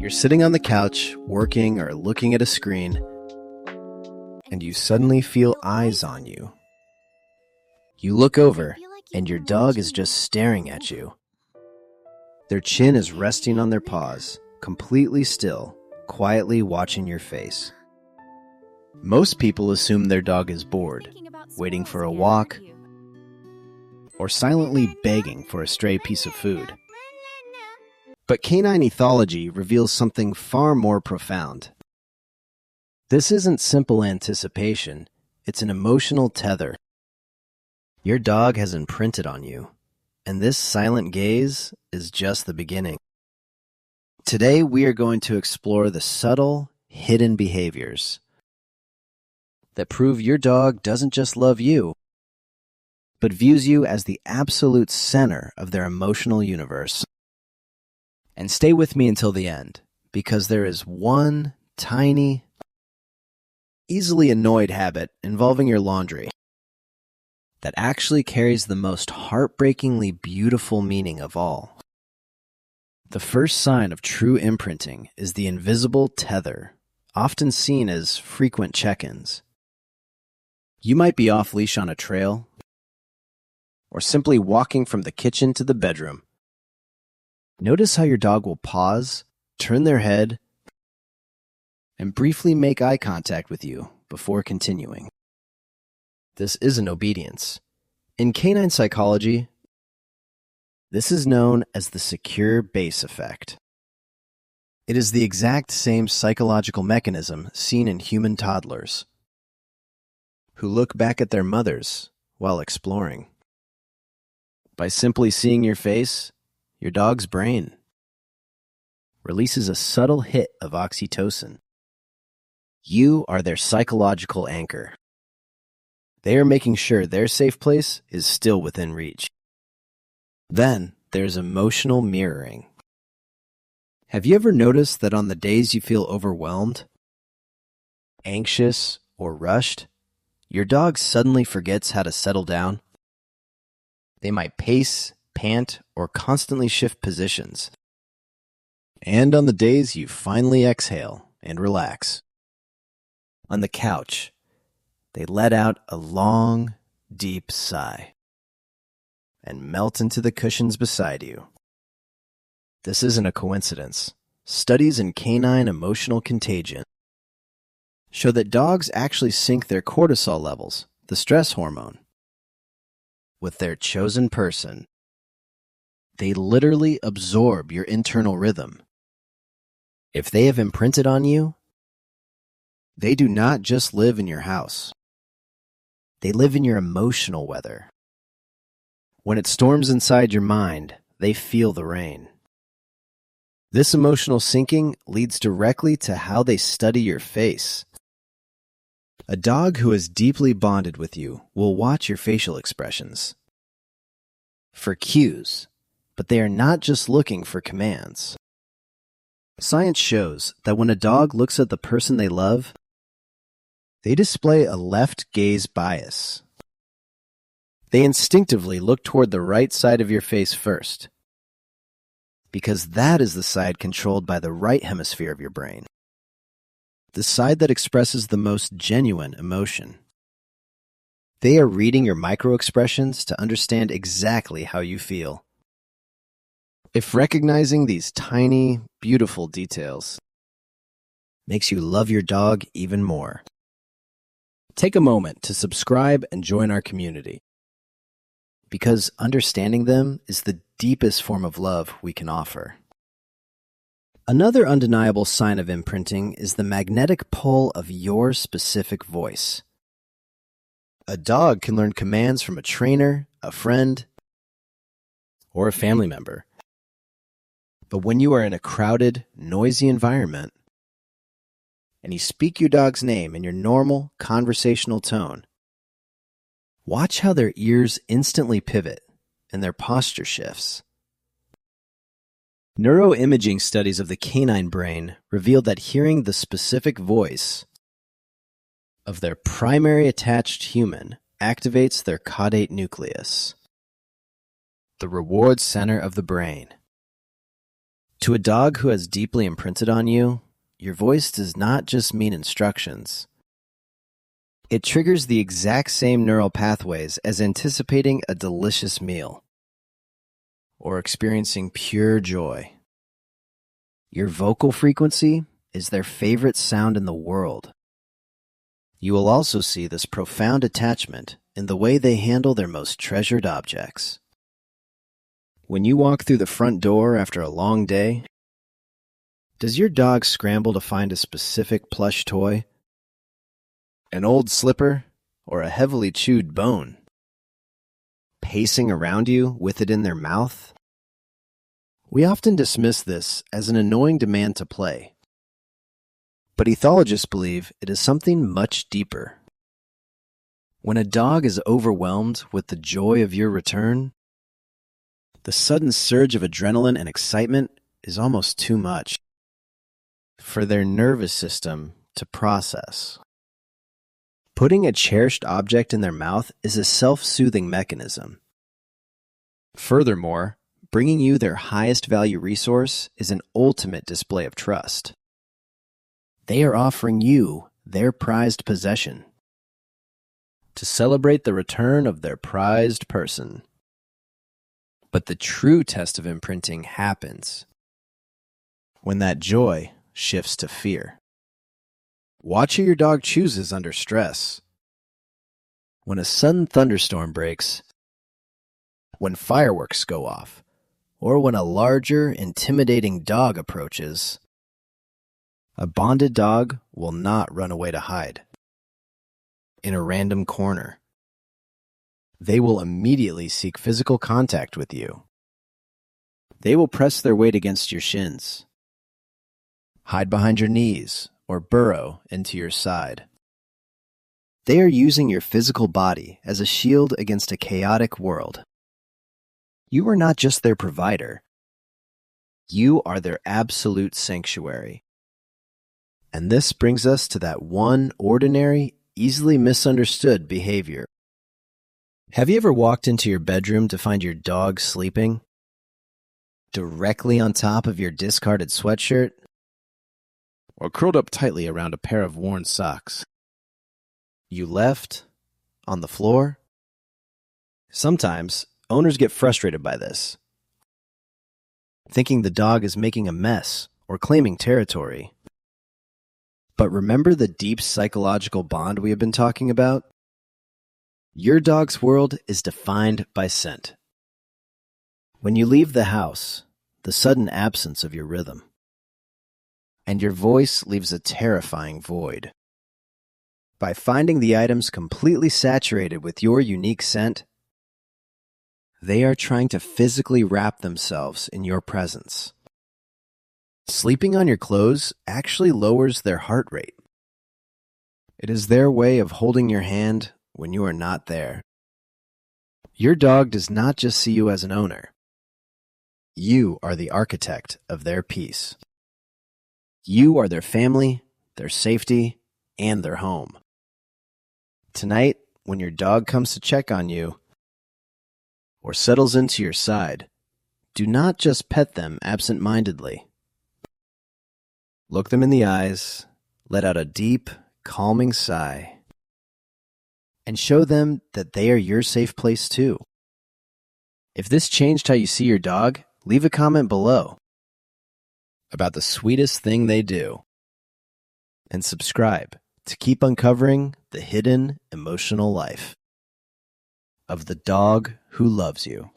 You're sitting on the couch, working or looking at a screen, and you suddenly feel eyes on you. You look over, and your dog is just staring at you. Their chin is resting on their paws, completely still, quietly watching your face. Most people assume their dog is bored, waiting for a walk, or silently begging for a stray piece of food. But canine ethology reveals something far more profound. This isn't simple anticipation, it's an emotional tether. Your dog has imprinted on you, and this silent gaze is just the beginning. Today we are going to explore the subtle, hidden behaviors that prove your dog doesn't just love you, but views you as the absolute center of their emotional universe. And stay with me until the end, because there is one tiny, easily annoyed habit involving your laundry that actually carries the most heartbreakingly beautiful meaning of all. The first sign of true imprinting is the invisible tether, often seen as frequent check-ins. You might be off-leash on a trail, or simply walking from the kitchen to the bedroom. Notice how your dog will pause, turn their head, and briefly make eye contact with you before continuing. This isn't obedience. In canine psychology, this is known as the secure base effect. It is the exact same psychological mechanism seen in human toddlers who look back at their mothers while exploring. By simply seeing your face, your dog's brain releases a subtle hit of oxytocin. You are their psychological anchor. They are making sure their safe place is still within reach. Then there's emotional mirroring. Have you ever noticed that on the days you feel overwhelmed, anxious, or rushed, your dog suddenly forgets how to settle down? They might pace, pant, or constantly shift positions. And on the days you finally exhale and relax, on the couch, they let out a long, deep sigh and melt into the cushions beside you. This isn't a coincidence. Studies in canine emotional contagion show that dogs actually sync their cortisol levels, the stress hormone, with their chosen person. They literally absorb your internal rhythm. If they have imprinted on you, they do not just live in your house. They live in your emotional weather. When it storms inside your mind, they feel the rain. This emotional syncing leads directly to how they study your face. A dog who is deeply bonded with you will watch your facial expressions for cues, but they are not just looking for commands. Science shows that when a dog looks at the person they love, they display a left gaze bias. They instinctively look toward the right side of your face first, because that is the side controlled by the right hemisphere of your brain, the side that expresses the most genuine emotion. They are reading your microexpressions to understand exactly how you feel. If recognizing these tiny, beautiful details makes you love your dog even more, take a moment to subscribe and join our community, because understanding them is the deepest form of love we can offer. Another undeniable sign of imprinting is the magnetic pull of your specific voice. A dog can learn commands from a trainer, a friend, or a family member. But when you are in a crowded, noisy environment, and you speak your dog's name in your normal, conversational tone, watch how their ears instantly pivot and their posture shifts. Neuroimaging studies of the canine brain revealed that hearing the specific voice of their primary attached human activates their caudate nucleus, the reward center of the brain. To a dog who has deeply imprinted on you, your voice does not just mean instructions. It triggers the exact same neural pathways as anticipating a delicious meal or experiencing pure joy. Your vocal frequency is their favorite sound in the world. You will also see this profound attachment in the way they handle their most treasured objects. When you walk through the front door after a long day, does your dog scramble to find a specific plush toy? An old slipper, or a heavily chewed bone? Pacing around you with it in their mouth? We often dismiss this as an annoying demand to play. But ethologists believe it is something much deeper. When a dog is overwhelmed with the joy of your return, the sudden surge of adrenaline and excitement is almost too much for their nervous system to process. Putting a cherished object in their mouth is a self-soothing mechanism. Furthermore, bringing you their highest value resource is an ultimate display of trust. They are offering you their prized possession to celebrate the return of their prized person. But the true test of imprinting happens when that joy shifts to fear. Watch who your dog chooses under stress. When a sudden thunderstorm breaks, when fireworks go off, or when a larger, intimidating dog approaches, a bonded dog will not run away to hide in a random corner. They will immediately seek physical contact with you. They will press their weight against your shins, hide behind your knees, or burrow into your side. They are using your physical body as a shield against a chaotic world. You are not just their provider. You are their absolute sanctuary. And this brings us to that one ordinary, easily misunderstood behavior. Have you ever walked into your bedroom to find your dog sleeping directly on top of your discarded sweatshirt, or curled up tightly around a pair of worn socks you left on the floor? Sometimes owners get frustrated by this, thinking the dog is making a mess or claiming territory. But remember the deep psychological bond we have been talking about? Your dog's world is defined by scent. When you leave the house, the sudden absence of your rhythm, and your voice leaves a terrifying void. By finding the items completely saturated with your unique scent, they are trying to physically wrap themselves in your presence. Sleeping on your clothes actually lowers their heart rate. It is their way of holding your hand when you are not there. Your dog does not just see you as an owner. You are the architect of their peace. You are their family, their safety, and their home. Tonight, when your dog comes to check on you or settles into your side, do not just pet them absent-mindedly. Look them in the eyes, let out a deep, calming sigh, and show them that they are your safe place too. If this changed how you see your dog, leave a comment below about the sweetest thing they do, and subscribe to keep uncovering the hidden emotional life of the dog who loves you.